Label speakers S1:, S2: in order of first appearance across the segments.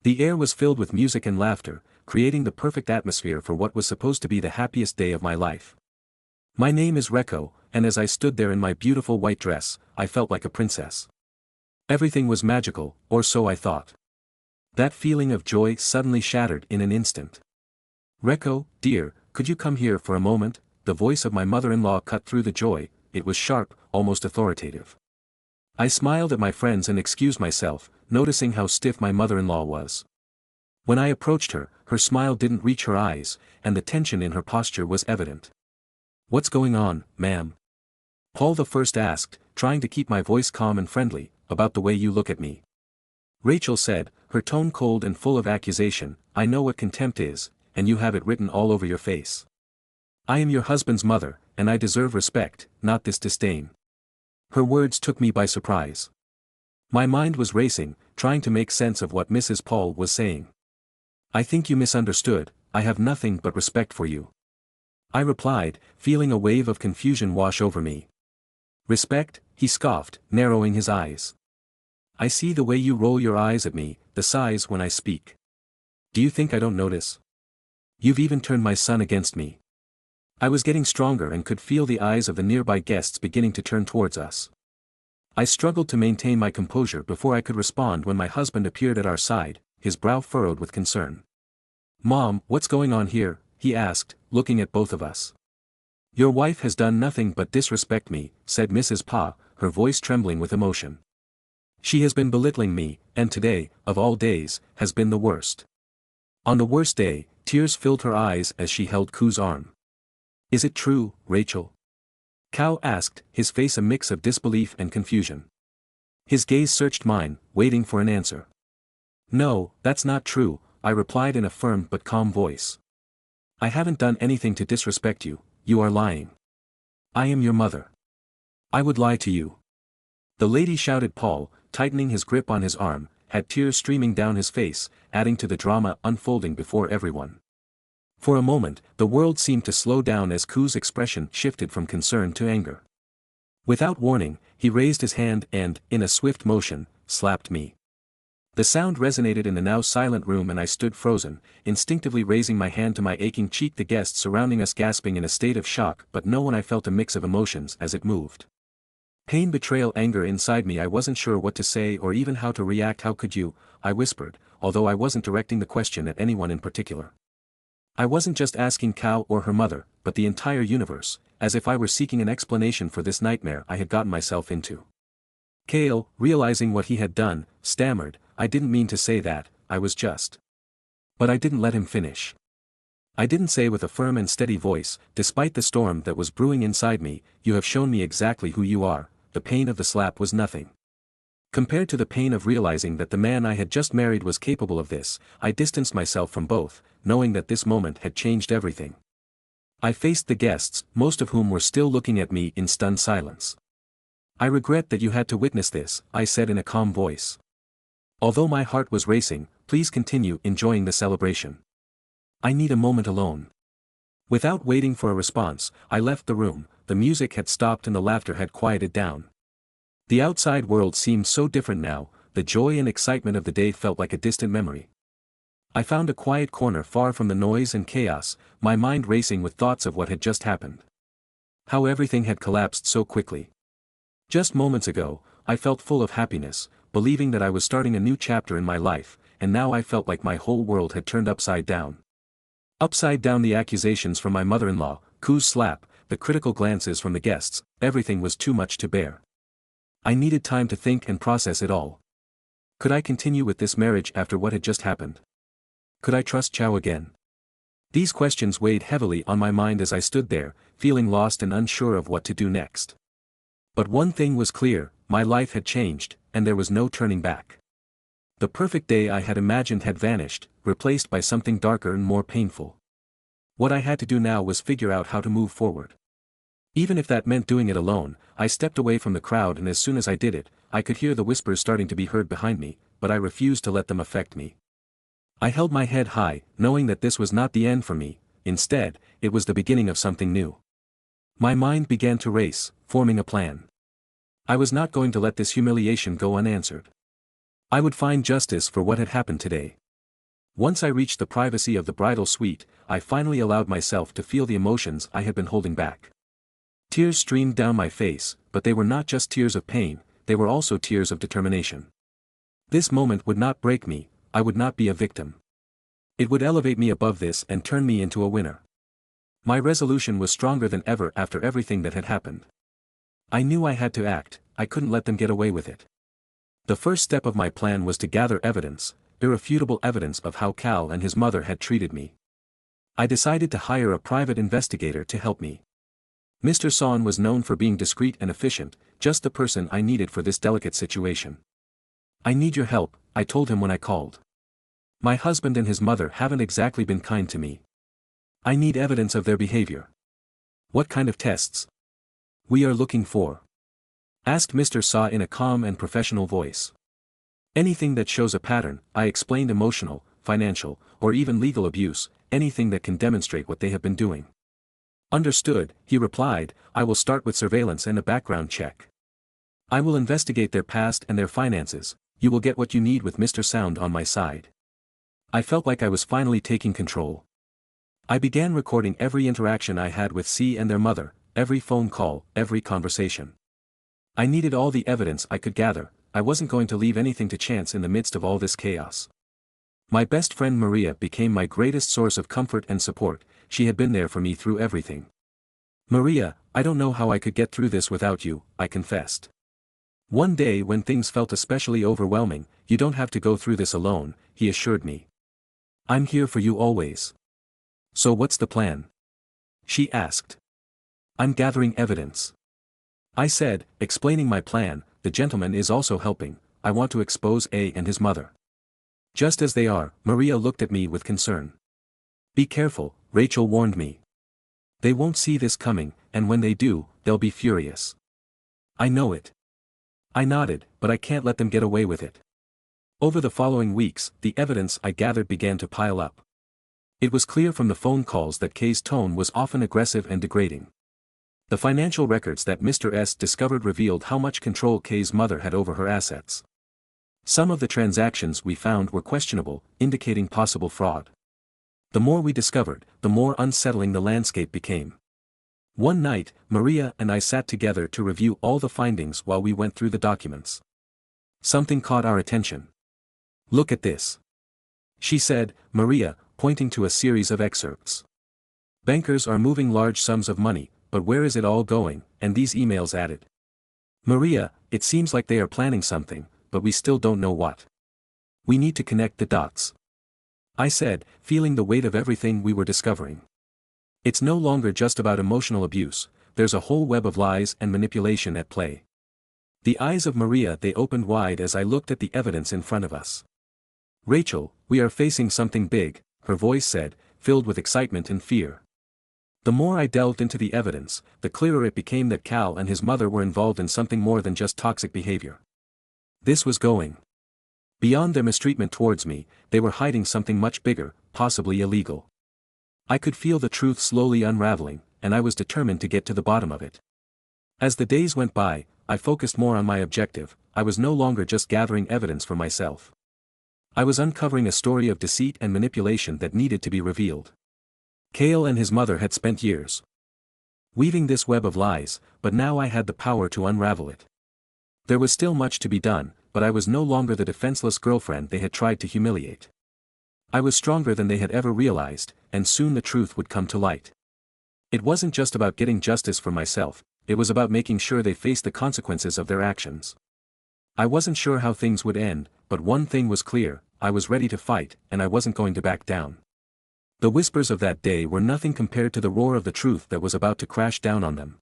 S1: The air was filled with music and laughter, creating the perfect atmosphere for what was supposed to be the happiest day of my life. My name is Reko, and as I stood there in my beautiful white dress, I felt like a princess. Everything was magical, or so I thought. That feeling of joy suddenly shattered in an instant. "Reko, dear, could you come here for a moment?" The voice of my mother-in-law cut through the joy. It was sharp, almost authoritative. I smiled at my friends and excused myself, noticing how stiff my mother-in-law was. When I approached her, her smile didn't reach her eyes, and the tension in her posture was evident. "What's going on, ma'am?" Paul the First asked, trying to keep my voice calm and friendly. "About the way you look at me," Rachel said, her tone cold and full of accusation. "I know what contempt is, and you have it written all over your face. I am your husband's mother, and I deserve respect, not this disdain." Her words took me by surprise. My mind was racing, trying to make sense of what Mrs. Paul was saying. "I think you misunderstood. I have nothing but respect for you," I replied, feeling a wave of confusion wash over me. "Respect?" he scoffed, narrowing his eyes. "I see the way you roll your eyes at me, the sighs when I speak. Do you think I don't notice? You've even turned my son against me." I was getting stronger and could feel the eyes of the nearby guests beginning to turn towards us. I struggled to maintain my composure before I could respond when my husband appeared at our side, his brow furrowed with concern. "Mom, what's going on here?" he asked, looking at both of us. "Your wife has done nothing but disrespect me," said Mrs. Pa, her voice trembling with emotion. "She has been belittling me, and today, of all days, has been the worst." On the worst day, tears filled her eyes as she held Ku's arm. "Is it true, Rachel?" Cal asked, his face a mix of disbelief and confusion. His gaze searched mine, waiting for an answer. "No, that's not true," I replied in a firm but calm voice. "I haven't done anything to disrespect you. You are lying. I am your mother. I would lie to you." "The lady," shouted Paul, tightening his grip on his arm, had tears streaming down his face, adding to the drama unfolding before everyone. For a moment, the world seemed to slow down as Ku's expression shifted from concern to anger. Without warning, he raised his hand and, in a swift motion, slapped me. The sound resonated in the now silent room and I stood frozen, instinctively raising my hand to my aching cheek, the guests surrounding us gasping in a state of shock, but no one. I felt a mix of emotions as it moved. Pain, betrayal, anger inside me. I wasn't sure what to say or even how to react. "How could you?" I whispered, although I wasn't directing the question at anyone in particular. I wasn't just asking Cal or her mother, but the entire universe, as if I were seeking an explanation for this nightmare I had gotten myself into. Kale, realizing what he had done, stammered, "I didn't mean to say that, I was just..." But I didn't let him finish. I didn't say with a firm and steady voice, despite the storm that was brewing inside me, "You have shown me exactly who you are." The pain of the slap was nothing compared to the pain of realizing that the man I had just married was capable of this. I distanced myself from both, knowing that this moment had changed everything. I faced the guests, most of whom were still looking at me in stunned silence. "I regret that you had to witness this," I said in a calm voice. Although my heart was racing, "Please continue enjoying the celebration. I need a moment alone." Without waiting for a response, I left the room. The music had stopped and the laughter had quieted down. The outside world seemed so different now, the joy and excitement of the day felt like a distant memory. I found a quiet corner far from the noise and chaos, my mind racing with thoughts of what had just happened. How everything had collapsed so quickly. Just moments ago, I felt full of happiness, believing that I was starting a new chapter in my life, and now I felt like my whole world had turned upside down. Upside down, the accusations from my mother-in-law, Ku's slap, the critical glances from the guests, everything was too much to bear. I needed time to think and process it all. Could I continue with this marriage after what had just happened? Could I trust Chow again? These questions weighed heavily on my mind as I stood there, feeling lost and unsure of what to do next. But one thing was clear, my life had changed, and there was no turning back. The perfect day I had imagined had vanished, replaced by something darker and more painful. What I had to do now was figure out how to move forward. Even if that meant doing it alone, I stepped away from the crowd, and as soon as I did it, I could hear the whispers starting to be heard behind me, but I refused to let them affect me. I held my head high, knowing that this was not the end for me. Instead, it was the beginning of something new. My mind began to race, forming a plan. I was not going to let this humiliation go unanswered. I would find justice for what had happened today. Once I reached the privacy of the bridal suite, I finally allowed myself to feel the emotions I had been holding back. Tears streamed down my face, but they were not just tears of pain, they were also tears of determination. This moment would not break me, I would not be a victim. It would elevate me above this and turn me into a winner. My resolution was stronger than ever after everything that had happened. I knew I had to act, I couldn't let them get away with it. The first step of my plan was to gather evidence, irrefutable evidence of how Cal and his mother had treated me. I decided to hire a private investigator to help me. Mr. Son was known for being discreet and efficient, just the person I needed for this delicate situation. "I need your help," I told him when I called. "My husband and his mother haven't exactly been kind to me. I need evidence of their behavior." "What kind of tests?" "We are looking for?" asked Mr. Sa in a calm and professional voice. "Anything that shows a pattern," I explained. "Emotional, financial, or even legal abuse, anything that can demonstrate what they have been doing." "Understood," he replied. "I will start with surveillance and a background check. I will investigate their past and their finances. You will get what you need with Mr. Sound on my side." I felt like I was finally taking control. I began recording every interaction I had with C and their mother, every phone call, every conversation. I needed all the evidence I could gather, I wasn't going to leave anything to chance in the midst of all this chaos. My best friend Maria became my greatest source of comfort and support, she had been there for me through everything. "Maria, I don't know how I could get through this without you," I confessed. One day when things felt especially overwhelming, "You don't have to go through this alone," he assured me. "I'm here for you always." "So what's the plan?" she asked. "I'm gathering evidence," I said, explaining my plan. "The gentleman is also helping, I want to expose A and his mother." "Just as they are," Maria looked at me with concern. "Be careful," Rachel warned me. "They won't see this coming, and when they do, they'll be furious." "I know it." I nodded, "but I can't let them get away with it." Over the following weeks, the evidence I gathered began to pile up. It was clear from the phone calls that Kay's tone was often aggressive and degrading. The financial records that Mr. S discovered revealed how much control Kay's mother had over her assets. Some of the transactions we found were questionable, indicating possible fraud. The more we discovered, the more unsettling the landscape became. One night, Maria and I sat together to review all the findings while we went through the documents. Something caught our attention. "Look at this," she said, Maria, pointing to a series of excerpts. "Bankers are moving large sums of money, but where is it all going?" And these emails added. "Maria, it seems like they are planning something, but we still don't know what. We need to connect the dots," I said, feeling the weight of everything we were discovering. "It's no longer just about emotional abuse, there's a whole web of lies and manipulation at play." The eyes of Maria they opened wide as I looked at the evidence in front of us. "Rachel, we are facing something big," her voice said, filled with excitement and fear. The more I delved into the evidence, the clearer it became that Cal and his mother were involved in something more than just toxic behavior. This was going beyond their mistreatment towards me, they were hiding something much bigger, possibly illegal. I could feel the truth slowly unraveling, and I was determined to get to the bottom of it. As the days went by, I focused more on my objective. I was no longer just gathering evidence for myself. I was uncovering a story of deceit and manipulation that needed to be revealed. Cale and his mother had spent years weaving this web of lies, but now I had the power to unravel it. There was still much to be done, but I was no longer the defenseless girlfriend they had tried to humiliate. I was stronger than they had ever realized, and soon the truth would come to light. It wasn't just about getting justice for myself, it was about making sure they faced the consequences of their actions. I wasn't sure how things would end, but one thing was clear, I was ready to fight, and I wasn't going to back down. The whispers of that day were nothing compared to the roar of the truth that was about to crash down on them.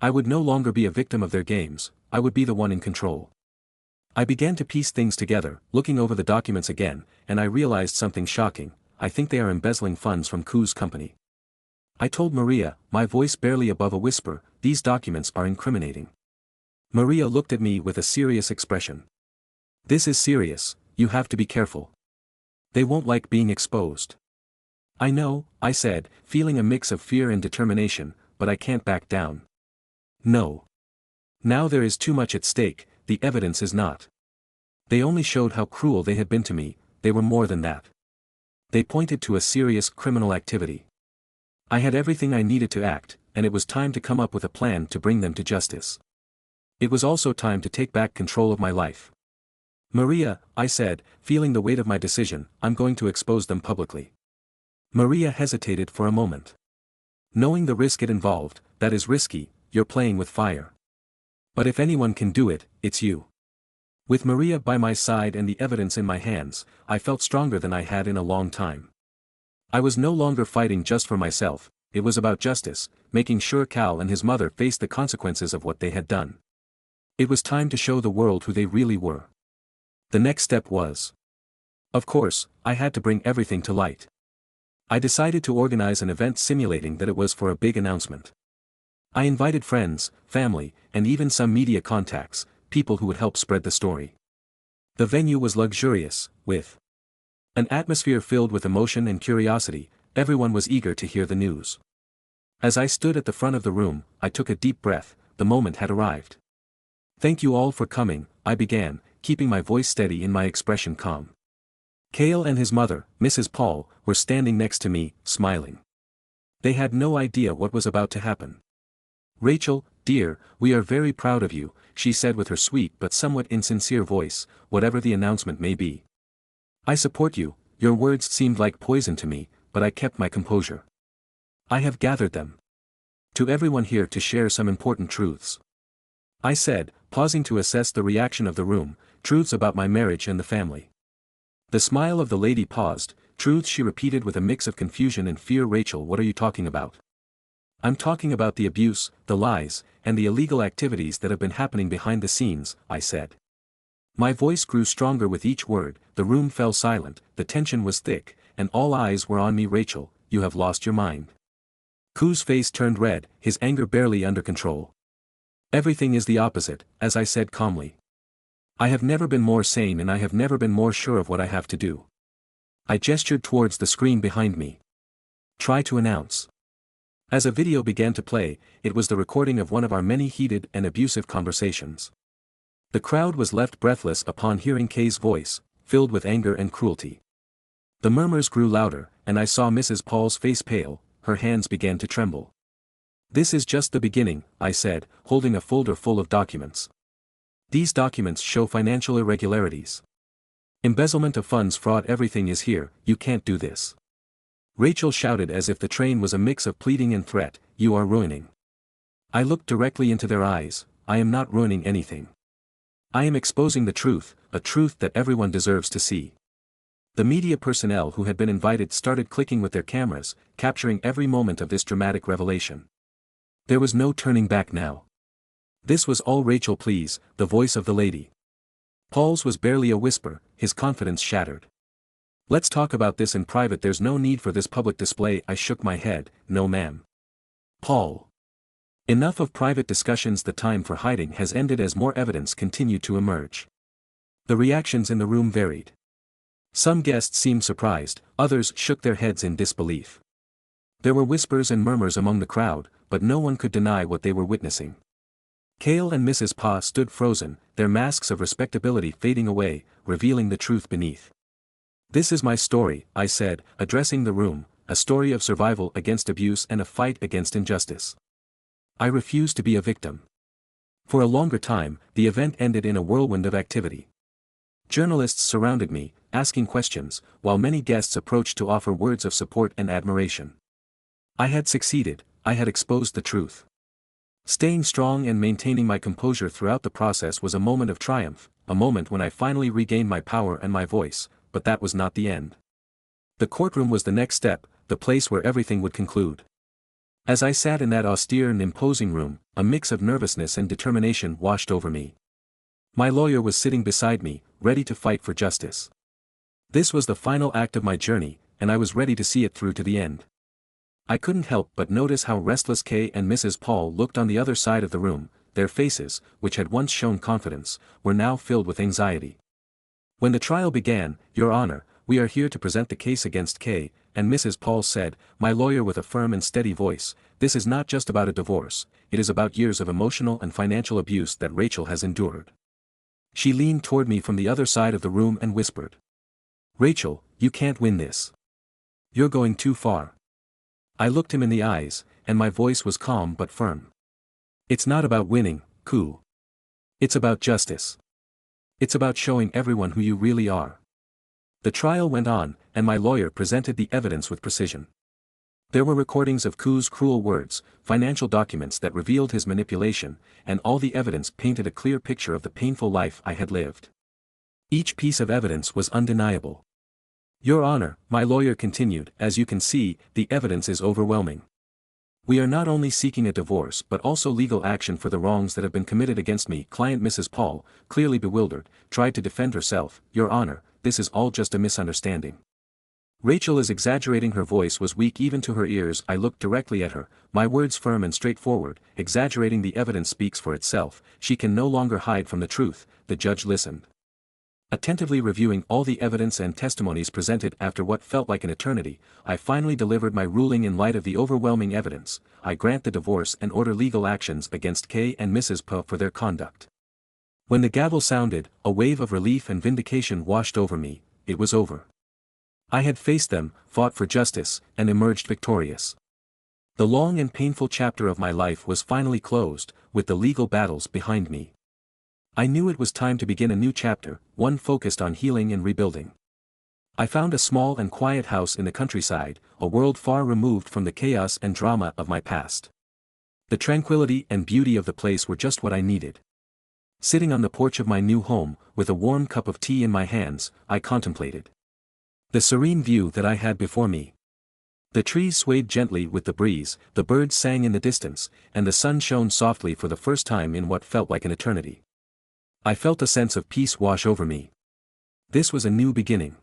S1: I would no longer be a victim of their games, I would be the one in control. I began to piece things together, looking over the documents again, and I realized something shocking. I think they are embezzling funds from Ku's company. I told Maria, my voice barely above a whisper, "These documents are incriminating." Maria looked at me with a serious expression. "This is serious, you have to be careful. They won't like being exposed." "I know," I said, feeling a mix of fear and determination, "but I can't back down." "No. Now there is too much at stake, the evidence is not. They only showed how cruel they had been to me, they were more than that. They pointed to a serious criminal activity. I had everything I needed to act, and it was time to come up with a plan to bring them to justice. It was also time to take back control of my life. Maria, I said, feeling the weight of my decision, I'm going to expose them publicly. Maria hesitated for a moment. Knowing the risk it involved, that is risky, you're playing with fire. But if anyone can do it, it's you. With Maria by my side and the evidence in my hands, I felt stronger than I had in a long time. I was no longer fighting just for myself, it was about justice, making sure Cal and his mother faced the consequences of what they had done. It was time to show the world who they really were. The next step was. Of course, I had to bring everything to light. I decided to organize an event simulating that it was for a big announcement. I invited friends, family, and even some media contacts, people who would help spread the story. The venue was luxurious, with an atmosphere filled with emotion and curiosity. Everyone was eager to hear the news. As I stood at the front of the room, I took a deep breath. The moment had arrived. Thank you all for coming, I began, keeping my voice steady and my expression calm. Cale and his mother, Mrs. Paul, were standing next to me, smiling. They had no idea what was about to happen. Rachel, dear, we are very proud of you, she said with her sweet but somewhat insincere voice, whatever the announcement may be. I support you, your words seemed like poison to me, but I kept my composure. I have gathered them. To everyone here to share some important truths. I said, pausing to assess the reaction of the room, truths about my marriage and the family. The smile of the lady paused, truths she repeated with a mix of confusion and fear. Rachel, what are you talking about? I'm talking about the abuse, the lies, and the illegal activities that have been happening behind the scenes, I said. My voice grew stronger with each word, the room fell silent, the tension was thick, and all eyes were on me. Rachel, you have lost your mind. Ku's face turned red, his anger barely under control. Everything is the opposite, as I said calmly. I have never been more sane and I have never been more sure of what I have to do. I gestured towards the screen behind me. Try to announce. As a video began to play, it was the recording of one of our many heated and abusive conversations. The crowd was left breathless upon hearing Kay's voice, filled with anger and cruelty. The murmurs grew louder, and I saw Mrs. Paul's face pale, her hands began to tremble. This is just the beginning, I said, holding a folder full of documents. These documents show financial irregularities. Embezzlement of funds, fraud, everything is here, you can't do this. Rachel shouted as if the train was a mix of pleading and threat, you are ruining. I looked directly into their eyes, I am not ruining anything. I am exposing the truth, a truth that everyone deserves to see. The media personnel who had been invited started clicking with their cameras, capturing every moment of this dramatic revelation. There was no turning back now. This was all. Rachel, please, the voice of the lady. Paul's was barely a whisper, his confidence shattered. Let's talk about this in private, there's no need for this public display. I shook my head, no ma'am. Paul. Enough of private discussions, the time for hiding has ended. As more evidence continued to emerge. The reactions in the room varied. Some guests seemed surprised, others shook their heads in disbelief. There were whispers and murmurs among the crowd, but no one could deny what they were witnessing. Cale and Mrs. Pa stood frozen, their masks of respectability fading away, revealing the truth beneath. This is my story, I said, addressing the room, a story of survival against abuse and a fight against injustice. I refuse to be a victim. For a longer time, the event ended in a whirlwind of activity. Journalists surrounded me, asking questions, while many guests approached to offer words of support and admiration. I had succeeded, I had exposed the truth. Staying strong and maintaining my composure throughout the process was a moment of triumph, a moment when I finally regained my power and my voice, but that was not the end. The courtroom was the next step, the place where everything would conclude. As I sat in that austere and imposing room, a mix of nervousness and determination washed over me. My lawyer was sitting beside me, ready to fight for justice. This was the final act of my journey, and I was ready to see it through to the end. I couldn't help but notice how restless Kay and Mrs. Paul looked on the other side of the room. Their faces, which had once shown confidence, were now filled with anxiety. When the trial began, Your Honor, we are here to present the case against Kay, and Mrs. Paul said, my lawyer with a firm and steady voice, this is not just about a divorce, it is about years of emotional and financial abuse that Rachel has endured. She leaned toward me from the other side of the room and whispered. Rachel, you can't win this. You're going too far. I looked him in the eyes, and my voice was calm but firm. It's not about winning, Koo. It's about justice. It's about showing everyone who you really are. The trial went on, and my lawyer presented the evidence with precision. There were recordings of Koo's cruel words, financial documents that revealed his manipulation, and all the evidence painted a clear picture of the painful life I had lived. Each piece of evidence was undeniable. Your Honor, my lawyer continued, as you can see, the evidence is overwhelming. We are not only seeking a divorce but also legal action for the wrongs that have been committed against me. Client Mrs. Paul, clearly bewildered, tried to defend herself. Your Honor, this is all just a misunderstanding. Rachel is exaggerating. Her voice was weak even to her ears. I looked directly at her, my words firm and straightforward. Exaggerating. The evidence speaks for itself. She can no longer hide from the truth. The judge listened. Attentively reviewing all the evidence and testimonies presented after what felt like an eternity, I finally delivered my ruling. In light of the overwhelming evidence, I grant the divorce and order legal actions against K and Mrs. P for their conduct. When the gavel sounded, a wave of relief and vindication washed over me. It was over. I had faced them, fought for justice, and emerged victorious. The long and painful chapter of my life was finally closed, with the legal battles behind me. I knew it was time to begin a new chapter, one focused on healing and rebuilding. I found a small and quiet house in the countryside, a world far removed from the chaos and drama of my past. The tranquility and beauty of the place were just what I needed. Sitting on the porch of my new home, with a warm cup of tea in my hands, I contemplated the serene view that I had before me. The trees swayed gently with the breeze, the birds sang in the distance, and the sun shone softly for the first time in what felt like an eternity. I felt a sense of peace wash over me. This was a new beginning.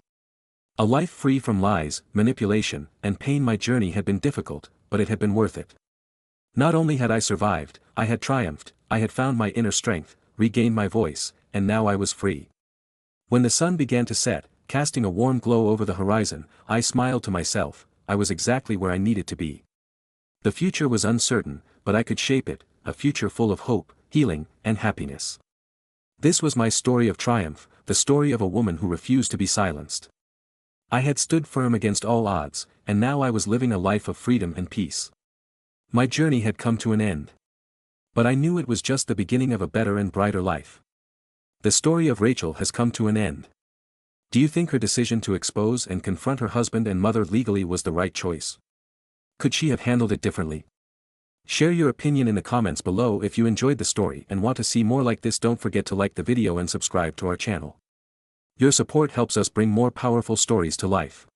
S1: A life free from lies, manipulation, and pain. My journey had been difficult, but it had been worth it. Not only had I survived, I had triumphed. I had found my inner strength, regained my voice, and now I was free. When the sun began to set, casting a warm glow over the horizon, I smiled to myself. I was exactly where I needed to be. The future was uncertain, but I could shape it, a future full of hope, healing, and happiness. This was my story of triumph, the story of a woman who refused to be silenced. I had stood firm against all odds, and now I was living a life of freedom and peace. My journey had come to an end. But I knew it was just the beginning of a better and brighter life. The story of Rachel has come to an end. Do you think her decision to expose and confront her husband and mother legally was the right choice? Could she have handled it differently? Share your opinion in the comments below. If you enjoyed the story and want to see more like this, don't forget to like the video and subscribe to our channel. Your support helps us bring more powerful stories to life.